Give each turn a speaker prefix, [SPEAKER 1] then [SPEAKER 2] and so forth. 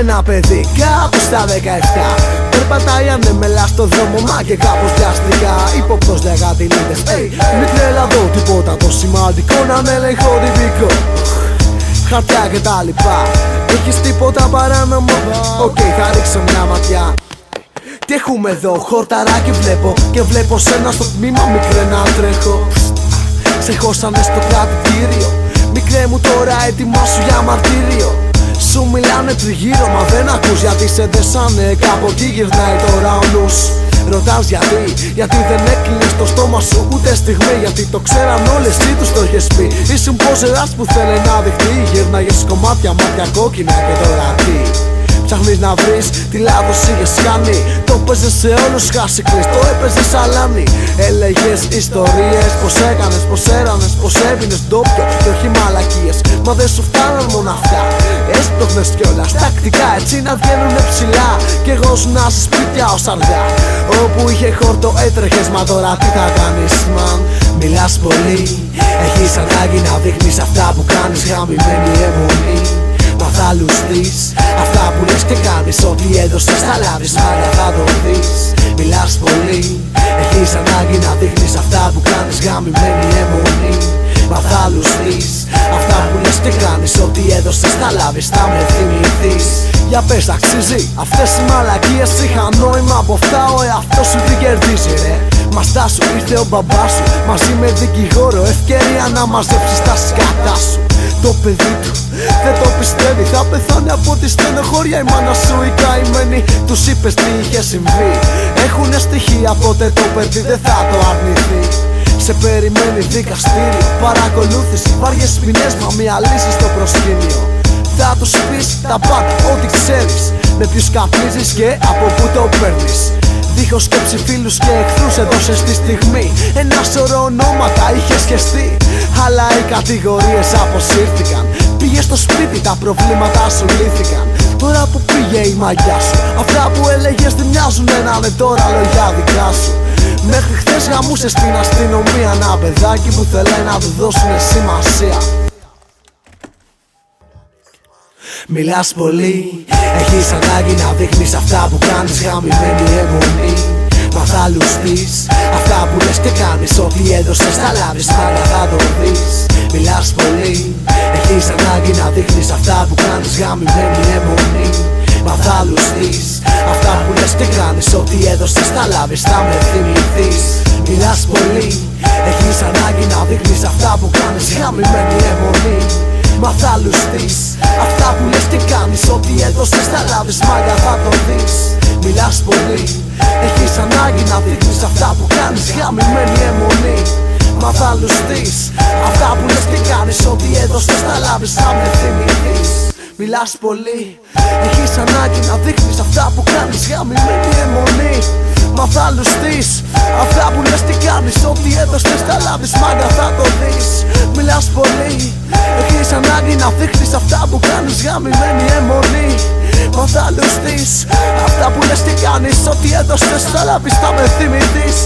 [SPEAKER 1] Ένα παιδί κάπου στα 17 περπατάει ανέμελα στο δρόμο, μα και κάπως βιαστικά ύποπτος δεκατηλίτες. Μην τρελαθώ τίποτα το σημαντικό, να με ελεγχώ τυπικό, χαρτιά και τα λοιπά. Έχεις τίποτα παράνομο? Οκ, θα ρίξω μια ματιά. Τι έχουμε εδώ, χορταράκι βλέπω, και βλέπω σένα στο τμήμα μικρέ να τρέχω. Σε χώσανε στο κρατητήριο, μικρέ μου τώρα ετοιμάσου για μαρτύριο. Σου μιλάνε τριγύρω μα δεν ακούς, γιατί σε δεσάνε, κάπου εκεί γυρνάει τώρα ο νους. Ρωτάς γιατί δεν έκλεινες το στόμα σου ούτε στιγμή, γιατί το ξέραν όλοι, εσύ τους το έχεις πει. Ήσουν ποζεράς που θέλει να δειχτεί, γύρναγες κομμάτια, μάτια κόκκινα και τώρα τι? Ψάχνεις να βρεις τι λάθος είχες κάνει, το παίζες σε όλους χάσει κλείς, το έπαιζες σαλάμι. Έλεγες ιστορίες, πως έκανες, πως έρανες, πως έβινες ντόπιο και όχι μαλακίες. Μα δεν σου φτάναν μόνο αυτά, έσπρωχνες κιόλας τακτικά έτσι να βγαίνουνε ψηλά. Κι εγώ σου να σε σπίτια ως αργά, όπου είχε χόρτο έτρεχες, μα τώρα τι θα κάνεις μαν? Μιλάς πολύ, έχεις ανάγκη να δείχνεις αυτά που κάνεις, γαμημένη αιμονή. Μα θα λουστείς αυτά που λες και κάνεις, ό,τι έδωσες θα λάβεις, μάγκα θα το δεις. Μιλάς πολύ, έχεις ανάγκη να δείχνεις αυτά που κάνεις, γαμημένη αιμονή. Μα θα λουστείς αυτά που λες και κάνεις, ό,τι έδωσες θα λάβεις, θα με θυμηθείς. Για πες, αξίζει, αυτές οι μαλακίες είχαν νόημα? Από αυτά ο εαυτός σου τι κερδίζει ρε? Μαστά σου ήρθε ο μπαμπάς σου μαζί με δικηγόρο, ευκαιρία να μαζέψεις τα σκάτα σου. Το παιδί του δεν το πιστεύει, θα πεθάνει από τη στενοχώρια. Η μάνα σου η καημένη, τους είπες τι είχε συμβεί. Έχουνε στοιχεία, ποτέ το παιδί δεν θα το αρνηθεί. Σε περιμένει δικαστήριο, παρακολούθηση, βάριες ποινές, μα μια λύση στο προσκήνιο. Θα τους πεις τα πάντα, ό,τι ξέρεις, με ποιους καπνίζεις και από πού το παίρνεις. Δίχως σκέψη φίλους και εχθρούς έδωσες τη στιγμή. Ένα σωρό ονόματα είχες χεστεί, αλλά οι κατηγορίες αποσύρθηκαν. Πήγες στο σπίτι, τα προβλήματα σου λύθηκαν. Τώρα που πήγε η μαγιά σου, αυτά που έλεγες δεν μοιάζουν να είναι τώρα λόγια δικά σου. Μέχρι χθες γαμούσες στην αστυνομία ένα παιδάκι που θέλει να του δώσουνε σημασία. Μιλάς πολύ, έχεις ανάγκη να δείχνεις αυτά που κάνεις, γαμημένη αιμονή. Μα θα λουστείς αυτά που λες και κάνεις, ό,τι έδωσες θα λάβεις, μάγκα θα το δεις. Μιλάς πολύ, έχεις ανάγκη να δείχνεις αυτά που κάνεις, γαμημένη αιμονή. Μα θα λουστείς αυτά που λες και κάνεις, ό,τι έδωσες θα λάβεις, θα με θυμηθείς. Μιλάς πολύ, έχεις ανάγκη να δείχνεις αυτά που κάνεις, γαμημένη αιμονή. Μα θα λουστείς αυτά που λες και κάνεις, ό,τι έδωσες θα λάβεις, μάγκα θα το δεις. Μιλάς πολύ, έχεις ανάγκη να δείχνεις αυτά που κάνεις, γαμημένη αιμονή. Μα θα λουστείς αυτά που λες και κάνεις, ό,τι έδωσες θα λάβεις, θα με θυμηθείς. Μιλάς πολύ, έχεις ανάγκη να δείχνεις αυτά που κάνεις, γαμημένη αιμονή. Μα θα λουστείς αυτά που λες και κάνεις, ό,τι έδωσες θα λάβεις, μάγκα θα το δεις. Μιλάς πολύ, έχεις ανάγκη να δείχνεις αυτά που κάνεις, γαμημένη αιμονή. Μα θα λουστείς αυτά που λες και κάνεις, ό,τι έδωσες θα λάβεις, θα με θυμηθείς.